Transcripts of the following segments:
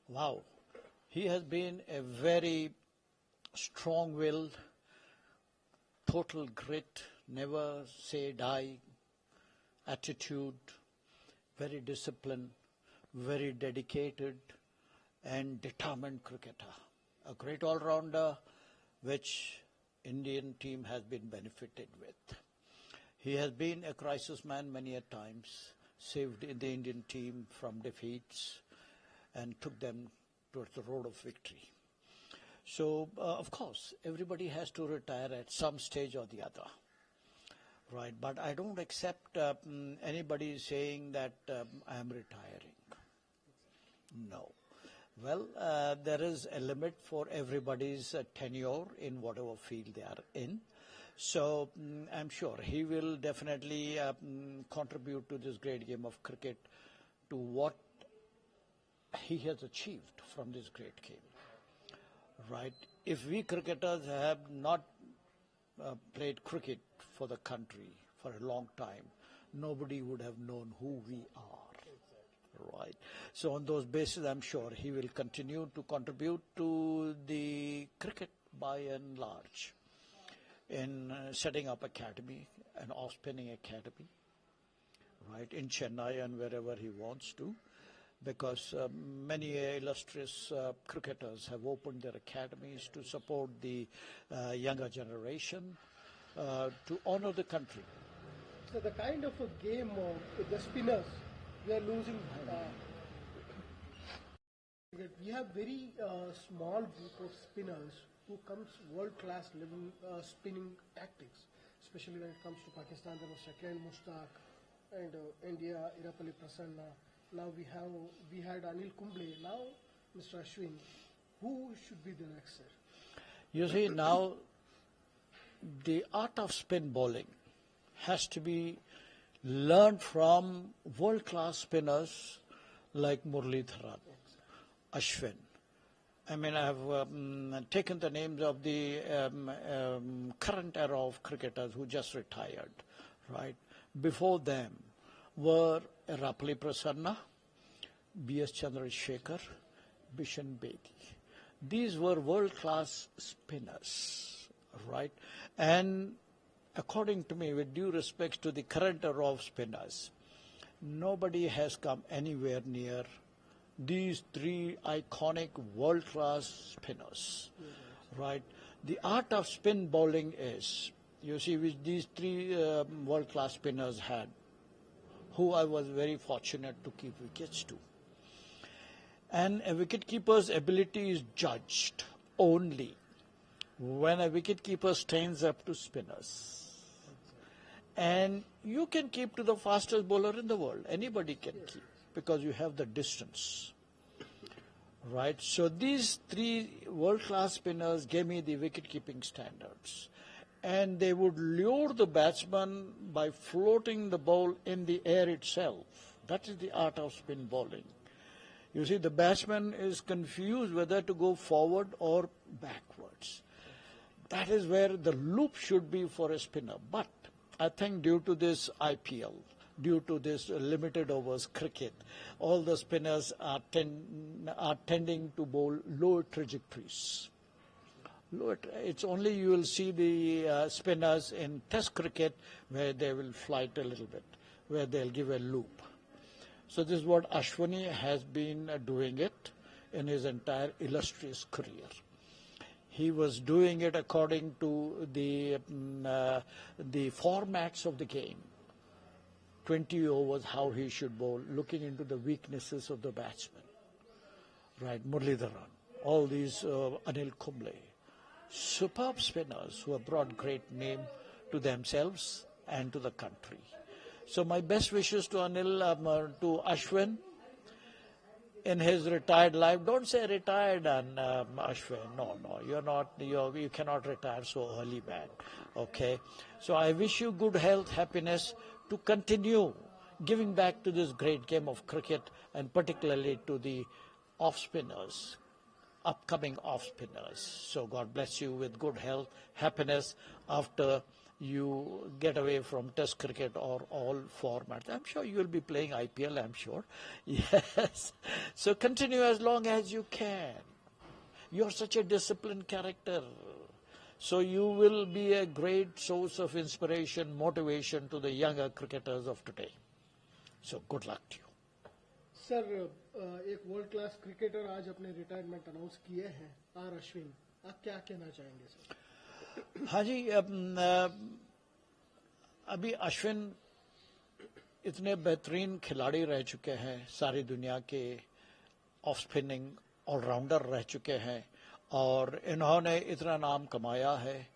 Wow. He has been a very strong-willed, total grit, never say die attitude, very disciplined, very dedicated and determined cricketer. A great all-rounder which Indian team has been benefited with. He has been a crisis man many a times, saved the Indian team from defeats and took them towards the road of victory. So, of course, everybody has to retire at some stage or the other, right? But I don't accept anybody saying that I am retiring. No. Well, there is a limit for everybody's tenure in whatever field they are in. So I'm sure he will definitely contribute to this great game of cricket, to what he has achieved from this great game. Right? If we cricketers have not played cricket for the country for a long time, nobody would have known who we are. Right. So on those bases, I'm sure he will continue to contribute to the cricket by and large in setting up academy, an off-spinning academy, right, in Chennai and wherever he wants to, because many illustrious cricketers have opened their academies to support the younger generation, to honor the country. So the kind of a game with the spinners, we are losing. We have very small group of spinners who comes world-class level spinning tactics, especially when it comes to Pakistan. There was Shakil Mushtaq and India, Irapalli Prasanna. Now we had Anil Kumble. Now Mr. Ashwin. Who should be the next, sir? You see, now the art of spin bowling has to be learned from world-class spinners like Muralidharan, Ashwin. I mean, I have taken the names of the current era of cricketers who just retired, right? Before them were Irapalli Prasanna, B.S. Chandrasekhar, Bishan Bedi. These were world-class spinners, right? And according to me, with due respect to the current era of spinners, nobody has come anywhere near these three iconic world-class spinners, right? The art of spin bowling is, you see, which these three world-class spinners had, who I was very fortunate to keep wickets to. And a wicket-keeper's ability is judged only when a wicket-keeper stands up to spinners. And you can keep to the fastest bowler in the world. Anybody can keep, because you have the distance, right? So these three world-class spinners gave me the wicket-keeping standards. And they would lure the batsman by floating the ball in the air itself. That is the art of spin bowling. You see, the batsman is confused whether to go forward or backwards. That is where the loop should be for a spinner. But I think due to this IPL, due to this limited overs cricket, all the spinners are tending to bowl lower trajectories. It's only you will see the spinners in Test cricket where they will flight a little bit, where they'll give a loop. So this is what Ashwini has been doing it in his entire illustrious career. He was doing it according to the formats of the game. 20 overs, how he should bowl, looking into the weaknesses of the batsman. Right, Muralidharan, all these Anil Kumble. Superb spinners who have brought great name to themselves and to the country. So my best wishes to to Ashwin in his retired life. Don't say retired, and Ashwin. No, you're not. You cannot retire so early, man. Okay. So I wish you good health, happiness to continue giving back to this great game of cricket, and particularly to the off spinners, upcoming off spinners. So God bless you with good health, happiness after you get away from Test cricket or all formats. I'm sure you will be playing IPL, I'm sure. Yes. So continue as long as you can. You're such a disciplined character. So you will be a great source of inspiration, motivation to the younger cricketers of today. So good luck to you. Sir एक world class cricketer आज अपने retirement announce किए हैं are Ashwin, आप क्या कहना चाहेंगे sir? हाँ जी, अभी अश्विन इतने बेहतरीन खिलाड़ी रह चुके हैं, सारी दुनिया के ऑफ स्पिनिंग ऑलराउंडर रह चुके हैं और इन्होंने इतना नाम कमाया है,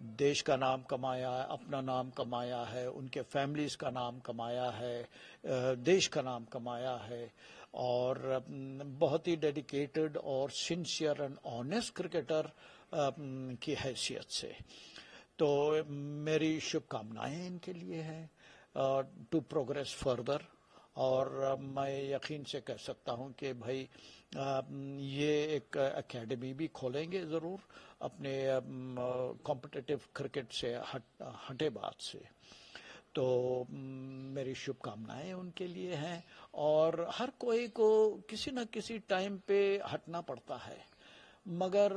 देश का नाम कमाया है, अपना नाम कमाया है, उनके फैमिलीज का नाम कमाया है, देश का नाम कमाया है और बहुत ही डेडिकेटेड और सिंसियर एंड ऑनेस्ट क्रिकेटर की हैसियत से। तो मेरी शुभकामनाएं इनके लिए हैं टू प्रोग्रेस फर्दर और मैं यकीन से कह सकता हूं कि भाई ये एक एकेडमी भी खोलेंगे ज़रूर अपने कॉम्पिटिटिव क्रिकेट से हटे बात से। तो मेरी शुभकामनाएं उनके लिए हैं और हर कोई को किसी न किसी टाइम पे हटना पड़ता है, मगर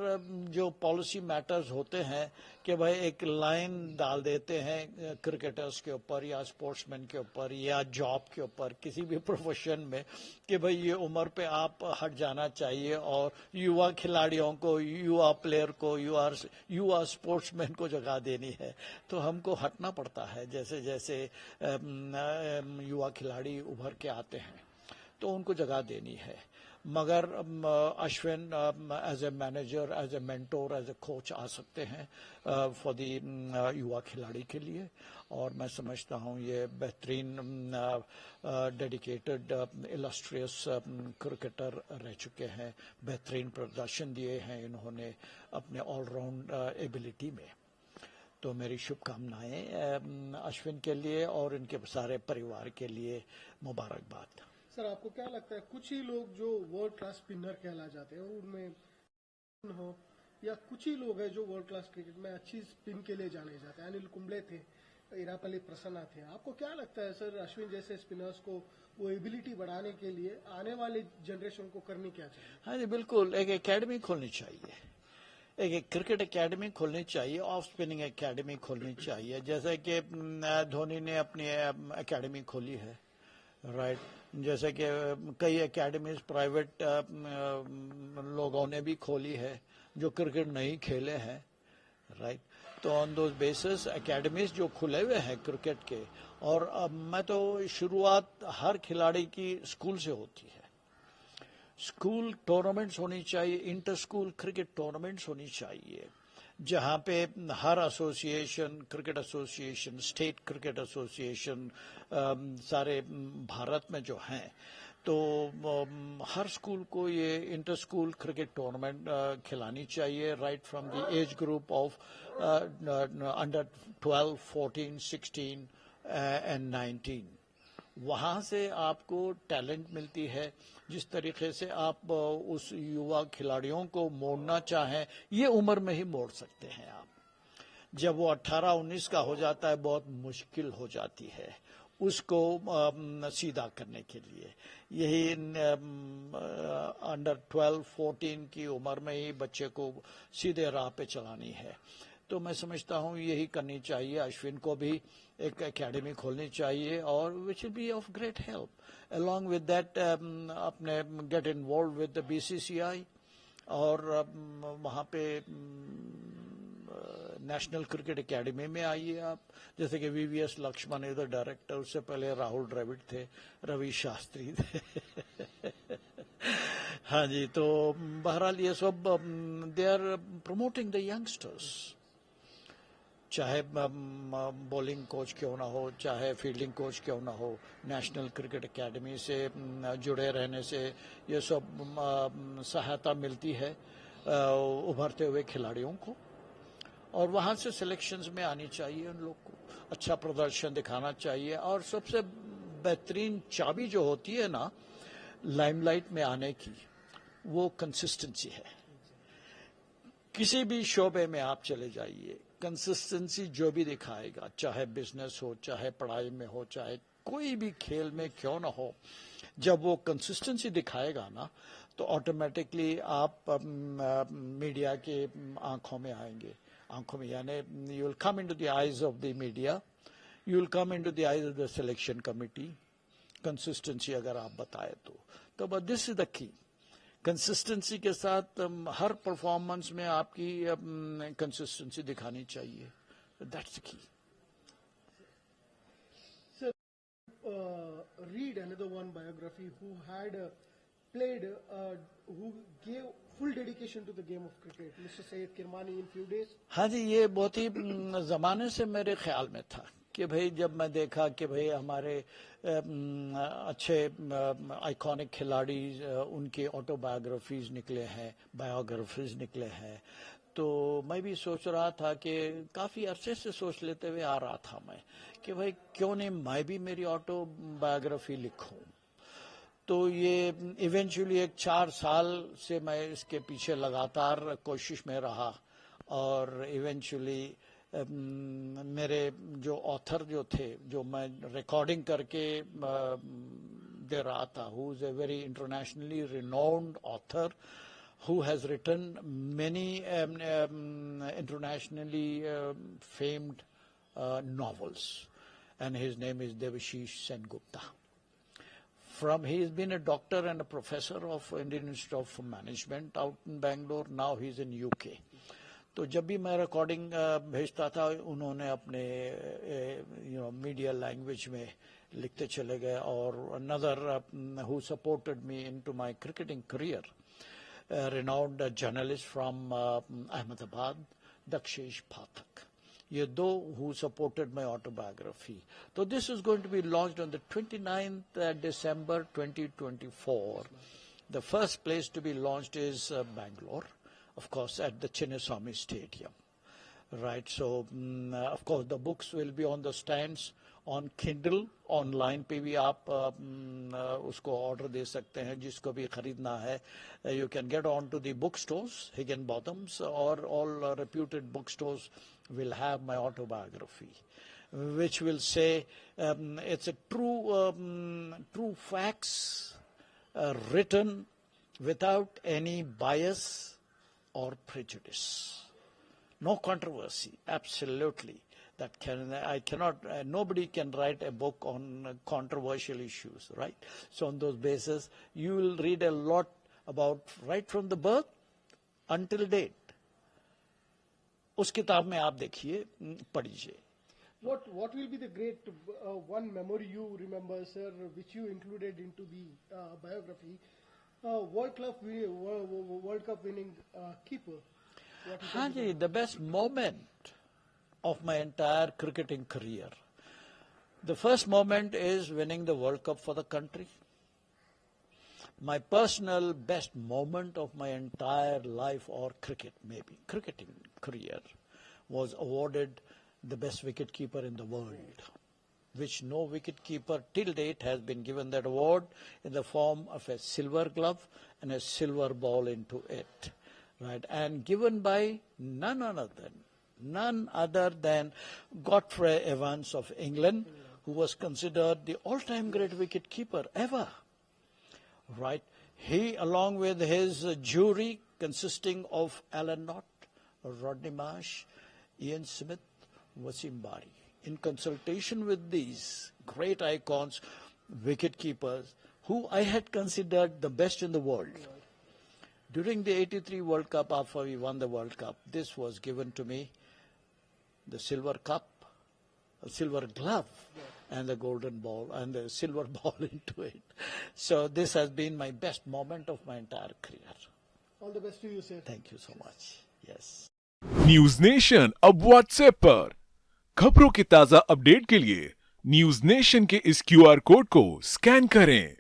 जो पॉलिसी मैटर्स होते हैं कि भाई एक लाइन डाल देते हैं क्रिकेटर्स के ऊपर या स्पोर्ट्समैन के ऊपर या जॉब के ऊपर किसी भी प्रोफेशन में कि भाई ये उम्र पे आप हट जाना चाहिए और युवा खिलाड़ियों को, युवा प्लेयर को, युवा स्पोर्ट्समैन को जगह देनी है। तो हमको हटना पड़ता है जैसे जैसे युवा खिलाड़ी उभर के आते हैं तो उनको जगह देनी है। मगर Ashwin as a manager, as a mentor, as a coach आ सकते हैं फॉर द युवा खिलाड़ी के लिए और मैं समझता हूँ ये बेहतरीन डेडिकेटेड इलस्ट्रियस क्रिकेटर रह चुके हैं, बेहतरीन प्रदर्शन दिए हैं इन्होंने अपने ऑलराउंड एबिलिटी में। तो मेरी शुभकामनाएं अश्विन के लिए और इनके सारे परिवार के लिए मुबारकबाद। सर आपको क्या लगता है कुछ ही लोग जो वर्ल्ड क्लास स्पिनर कहला जाते हैं उनमें हो या कुछ ही लोग हैं जो वर्ल्ड क्लास क्रिकेट में अच्छी स्पिन के लिए जाने जाते हैं? अनिल कुंबले थे, इरापल्ली प्रसन्ना थे। आपको क्या लगता है सर अश्विन जैसे स्पिनर्स को वो एबिलिटी बढ़ाने के लिए आने वाले जनरेशन को करनी क्या चाहिए? हाँ जी बिल्कुल, एक एकेडमी खोलनी चाहिए, एक क्रिकेट एकेडमी खोलनी चाहिए, ऑफ स्पिनिंग एकेडमी खोलनी चाहिए जैसे कि धोनी ने अपनी एकेडमी खोली है, राइट। जैसे कि कई एकेडमीज प्राइवेट लोगों ने भी खोली है जो क्रिकेट नहीं खेले हैं, राइट। तो ऑन दोज बेसिस एकेडमीज जो खुले हुए हैं क्रिकेट के और मैं तो शुरुआत हर खिलाड़ी की स्कूल से होती है। स्कूल टूर्नामेंट्स होनी चाहिए, इंटर स्कूल क्रिकेट टूर्नामेंट्स होनी चाहिए जहां पे हर association, cricket association, state cricket association सारे भारत में जो हैं तो हर स्कूल को ये इंटर स्कूल क्रिकेट टूर्नामेंट खिलानी चाहिए right from the age group of under 12, 14, 16 and 19। वहाँ से आपको टैलेंट मिलती है, जिस तरीके से आप उस युवा खिलाड़ियों को मोड़ना चाहें ये उम्र में ही मोड़ सकते हैं आप। जब वो 18-19 का हो जाता है बहुत मुश्किल हो जाती है उसको सीधा करने के लिए। यही अंडर 12, 14 की उम्र में ही बच्चे को सीधे राह पे चलानी है। तो मैं समझता हूँ यही करनी चाहिए। अश्विन को भी एक एकेडमी खोलनी चाहिए और which will be of great help. Along with that अपने get involved with the BCCI और वहाँ पे नेशनल क्रिकेट एकेडमी में आइए आप। जैसे कि VVS लक्ष्मण इधर डायरेक्टर, उससे पहले राहुल द्रविड़ थे, रवि शास्त्री थे हाँ जी। तो बहरहाल ये सब they are promoting the youngsters, चाहे बॉलिंग कोच क्यों ना हो, चाहे फील्डिंग कोच क्यों ना हो। नेशनल क्रिकेट एकेडमी से जुड़े रहने से ये सब सहायता मिलती है उभरते हुए खिलाड़ियों को और वहाँ से सिलेक्शंस में आनी चाहिए। उन लोग को अच्छा प्रदर्शन दिखाना चाहिए और सबसे बेहतरीन चाबी जो होती है ना लाइमलाइट में आने की, वो कंसिस्टेंसी है। किसी भी शोबे में आप चले जाइए, कंसिस्टेंसी जो भी दिखाएगा, चाहे बिजनेस हो, चाहे पढ़ाई में हो, चाहे कोई भी खेल में क्यों ना हो, जब वो कंसिस्टेंसी दिखाएगा ना, तो ऑटोमेटिकली आप मीडिया के आंखों में आएंगे, आंखों में, यानी you will come into the eyes of the media, you will come into the eyes of the selection committee. Consistency अगर आप बताए तो but this is the key. Consistency के साथ हर परफॉर्मेंस में आपकी कंसिस्टेंसी दिखानी चाहिए. That's the key. Read another one biography who had played, who gave full dedication to the game of cricket, Mr. Syed Kirmani, in few days. हाँ जी, ये बहुत ही ज़माने से मेरे ख्याल में था कि भाई जब मैं देखा कि भाई हमारे अच्छे आइकॉनिक खिलाड़ी उनके ऑटोबायोग्राफीज निकले हैं, बायोग्राफीज निकले हैं, तो मैं भी सोच रहा था कि काफ़ी अरसे से सोच लेते हुए आ रहा था मैं कि भाई क्यों नहीं मैं भी मेरी ऑटोबायोग्राफी लिखूं. तो ये इवेंचुअली 4 साल से मैं इसके पीछे लगातार कोशिश में रहा और इवेंचुअली मेरे जो ऑथर जो थे, जो मैं रिकॉर्डिंग करके दे रहा था, who is a very internationally renowned author who has written many internationally famed novels, and his name is Devashish Sengupta. He has been a doctor and a professor of Indian Institute of Management out in Bangalore. Now he is in UK. तो जब भी मैं recording भेजता था, उन्होंने अपने media language में लिखते चले गए. और another who supported me into my cricketing career, renowned journalist from Ahmedabad, Dakshish Pathak. ये दो who supported my autobiography. So this is going to be launched on the 29th December 2024. The first place to be launched is Bangalore, of course, at the Chinnaswamy Stadium. Right, so of course the books will be on the stands on Kindle. Online पे भी आप उसको order दे सकते हैं, जिसको भी खरीदना है. You can get on to the book stores, Higginbotham's, और all reputed book stores will have my autobiography, which will say it's a true facts written without any bias or prejudice. No controversy, absolutely. Nobody can write a book on controversial issues, right? So on those basis, you will read a lot about right from the birth until date. उस किताब में आप देखिए, पढ़िए. What will be the great one memory you remember, sir, which you included into the biography? World Cup winning keeper. हाँ जी, the best moment of my entire cricketing career. The first moment is winning the World Cup for the country. My personal best moment of my entire life, or cricketing career, was awarded the best wicketkeeper in the world, which no wicketkeeper till date has been given that award in the form of a silver glove and a silver ball into it, right? And given by none other than Godfrey Evans of England, who was considered the all-time great wicketkeeper ever. Right? He, along with his jury consisting of Alan Knott, Rodney Marsh, Ian Smith, Wasim Bari, in consultation with these great icons, wicket-keepers, who I had considered the best in the world. During the 83 World Cup, after we won the World Cup, this was given to me, the silver cup, a silver glove, and the golden ball, and the silver ball into it. So this has been my best moment of my entire career. All the best to you, sir. Thank you so much. Yes. News nation अब WhatsApp पर खबरों के ताजा update के लिए news nation के इस QR code को स्कैन करें.